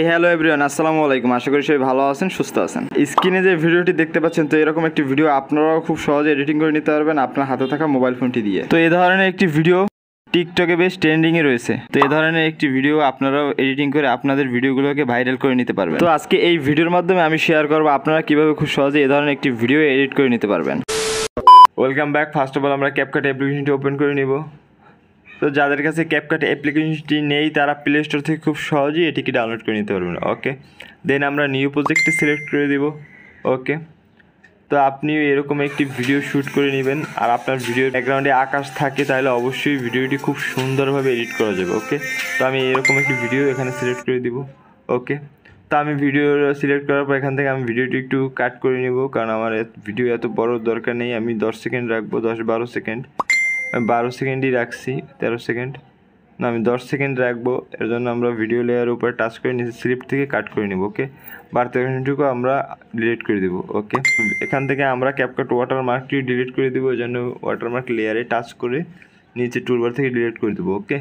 Hello everyone, আসসালামু আলাইকুম। আশা করি সবাই ভালো আছেন, সুস্থ আছেন। স্ক্রিনে যে ভিডিওটি দেখতে পাচ্ছেন, তো এরকম একটি ভিডিও আপনারাও খুব সহজে এডিটিং করে নিতে পারবেন আপনার হাতে থাকা মোবাইল ফোনটি দিয়ে। তো এই ধরনের একটি ভিডিও টিকটকে বেশ ট্রেন্ডিংয়ে রয়েছে। তো এই ধরনের একটি ভিডিও আপনারাও এডিটিং করে আপনাদের ভিডিওগুলোকে ভাইরাল করে নিতে পারবেন। তো আজকে এই ভিডিওর মাধ্যমে আমি শেয়ার করবো আপনারা কীভাবে খুব সহজে এই ধরনের একটি ভিডিও এডিট করে নিতে পারবেন। Welcome back. First of all আমরা ক্যাপকাট অ্যাপ্লিকেশনটি ওপেন করে নিব। তো যাদের কাছে ক্যাপকাট অ্যাপ্লিকেশনটি নেই তারা প্লে স্টোর থেকে খুব সহজেই এটিকে ডাউনলোড করে নিতে পারবেন। ওকে, দেন আমরা নিউ প্রজেক্টটি সিলেক্ট করে দিব। ওকে, তো আপনিও এরকম একটি ভিডিও শ্যুট করে নেবেন, আর আপনার ভিডিওর ব্যাকগ্রাউন্ডে আকাশ থাকে তাহলে অবশ্যই ভিডিওটি খুব সুন্দরভাবে এডিট করা যাবে। ওকে, তো আমি এরকম একটি ভিডিও এখানে সিলেক্ট করে দিব। ওকে, তো আমি ভিডিও সিলেক্ট করার পর এখান থেকে আমি ভিডিওটি একটু কাট করে নেব, কারণ আমার ভিডিও এত বড় দরকার নেই। আমি 10 সেকেন্ড রাখবো, 10-12 সেকেন্ড। আমি 12 সেকেন্ডই রাখছি, 13 সেকেন্ড না, আমি 10 সেকেন্ড রাখবো। এর জন্য আমরা ভিডিও লেয়ারের উপরে টাচ করে নিচে স্ক্রিপ্ট থেকে কাট করে নেব। ওকে, 12-13টুকু আমরা ডিলিট করে দেবো। ওকে, এখান থেকে আমরা ক্যাপকাট ওয়াটারমার্কটি ডিলিট করে দেবো। ওই জন্য ওয়াটারমার্ক লেয়ারে টাচ করে নিচে টুলবার থেকে ডিলিট করে দেবো। ওকে,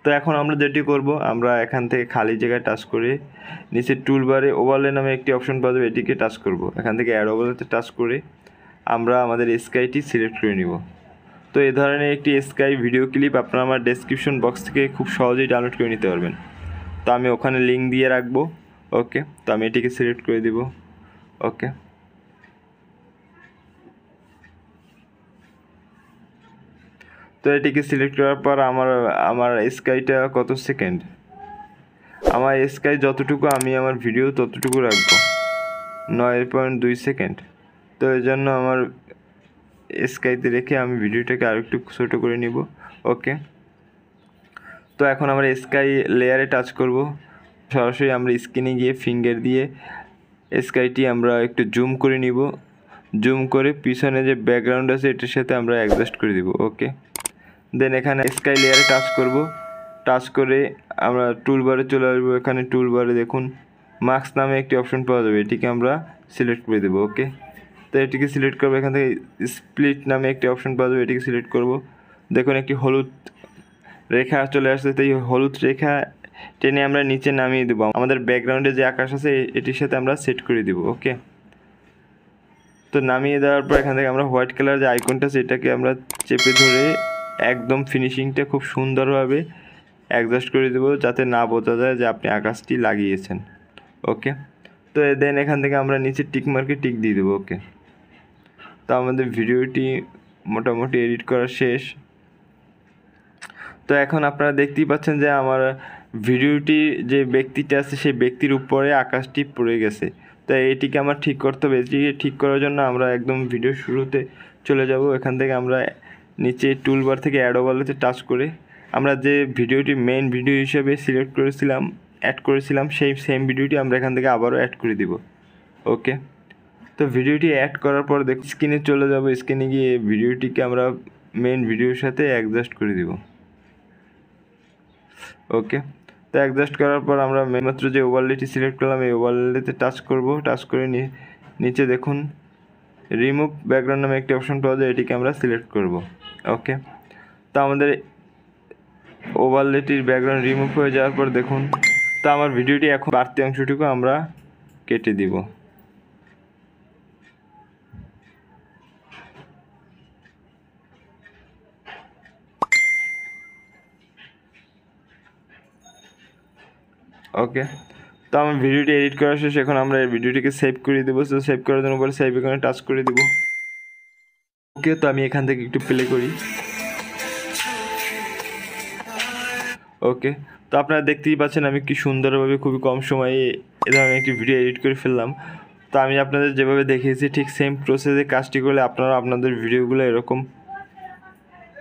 তো এখন আমরা যেটি করব, আমরা এখান থেকে খালি জায়গায় টাচ করে নিচে টুলবারে ওভারলে নামে একটি অপশন পাওয়া যাবে, এটিকে টাচ করব। এখান থেকে অ্যাড ওভারলেতে টাচ করে আমরা আমাদের স্কাইটি সিলেক্ট করে নিব। তো এই ধরনের একটি স্কাই ভিডিও ক্লিপ আপনারা আমার ডেসক্রিপশন বক্স থেকে খুব সহজেই ডাউনলোড করে নিতে পারবেন। তো আমি ওখানে লিঙ্ক দিয়ে রাখবো। ওকে, তো আমি এটিকে সিলেক্ট করে দিব। ওকে, তো এটিকে সিলেক্ট করার পর আমার স্কাইটা কত সেকেন্ড, আমার স্কাই যতটুকু আমি আমার ভিডিও ততটুকু রাখবো, 9.2 সেকেন্ড। তো এই জন্য আমার স্কাইতে রেখে আমি ভিডিওটাকে আরও একটু ছোটো করে নিব। ওকে, তো এখন আমরা স্কাই লেয়ারে টাচ করব। সরাসরি আমরা স্ক্রিনে গিয়ে ফিঙ্গার দিয়ে স্কাইটি আমরা একটু জুম করে নিব। জুম করে পিছনে যে ব্যাকগ্রাউন্ড আছে এটার সাথে আমরা অ্যাডজাস্ট করে দিব। ওকে, দেন এখানে স্কাই লেয়ারে টাচ করব। টাচ করে আমরা টুলবারে চলে আসবো। এখানে টুলবারে দেখুন মাস্ক নামে একটি অপশন পাওয়া যাবে, এটিকে আমরা সিলেক্ট করে দেবো। ওকে, তো এটিকে সিলেক্ট করবো। এখান থেকে স্প্লিট নামে একটি অপশন পাওয়া যাবে, এটিকে সিলেক্ট করব। দেখুন একটি হলুদ রেখা চলে আসছে, তো এই হলুদ রেখা টেনে আমরা নিচে নামিয়ে দেবো। আমাদের ব্যাকগ্রাউন্ডে যে আকাশ আছে এটির সাথে আমরা সেট করে দিব। ওকে, তো নামিয়ে দেওয়ার পর এখান থেকে আমরা হোয়াইট কালার যে আইকনটা আছে এটাকে আমরা চেপে ধরে একদম ফিনিশিংটা খুব সুন্দরভাবে অ্যাডজাস্ট করে দেবো, যাতে না বোঝা যায় যে আপনি আকাশটি লাগিয়েছেন। ওকে, তো দেন এখান থেকে আমরা নিচে টিক মার্কে টিক দিয়ে দেবো। ওকে, তো আমাদের ভিডিওটি মোটামুটি এডিট করা শেষ। তো এখন আপনারা দেখতেই পাচ্ছেন যে আমার ভিডিওটি যে ব্যক্তিটা আছে সেই ব্যক্তির উপরে আকাশটি পড়ে গেছে। তো এটিকে আমার ঠিক করতে হবে। এটিকে ঠিক করার জন্য আমরা একদম ভিডিও শুরুতে চলে যাব। এখান থেকে আমরা নিচে টুলবার থেকে অ্যাড ওভারলেতে টাচ করে আমরা যে ভিডিওটি মেইন ভিডিও হিসেবে সিলেক্ট করেছিলাম, অ্যাড করেছিলাম, সেই সেম ভিডিওটি আমরা এখান থেকে আবারও অ্যাড করে দিব। ওকে, তো ভিডিওটি অ্যাড করার পর দেখুন স্ক্রিনে চলে যাব। স্ক্রিনে গিয়ে ভিডিওটিকে আমরা মেইন ভিডিওর সাথে অ্যাডজাস্ট করে দিব। ওকে, তো অ্যাডজাস্ট করার পর আমরা মাত্র যে ওভারলেটি সিলেক্ট করলাম এই ওভারলেতে টাচ করব। টাচ করে নিচে দেখুন রিমুভ ব্যাকগ্রাউন্ড নামে একটি অপশন পাওয়া যায়, এটিকে আমরা সিলেক্ট করব। ওকে, তো আমাদের ওভারলেটির ব্যাকগ্রাউন্ড রিমুভ হয়ে যাওয়ার পর দেখুন, তো আমার ভিডিওটি এখন বাড়তি অংশটুকু আমরা কেটে দিব। ওকে, তো আমার ভিডিওটি এডিট করা শেষ। এখন আমরা এই ভিডিওটিকে সেভ করে দেবো। তো সেভ করার জন্য উপরে সেভ এখানে টাচ করে দেবো। ওকে, তো আমি এখান থেকে একটু প্লে করি। ওকে, তো আপনারা দেখতেই পাচ্ছেন আমি কি সুন্দরভাবে খুবই কম সময়ে এ ধরনের একটি ভিডিও এডিট করে ফেললাম। তো আমি আপনাদের যেভাবে দেখিয়েছি ঠিক সেম প্রসেসে কাজটি করলে আপনারা আপনাদের ভিডিওগুলো এরকম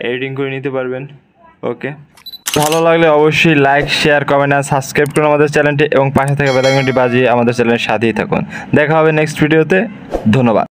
এডিটিং করে নিতে পারবেন। ওকে, ভালো লাগলে অবশ্যই লাইক, শেয়ার, কমেন্ট আর সাবস্ক্রাইব করুন আমাদের চ্যানেলটি এবং পাশে থাকা বেল আইকনটি বাজিয়ে আমাদের চ্যানেলের সাথেই থাকুন। দেখা হবে নেক্সট ভিডিওতে। ধন্যবাদ।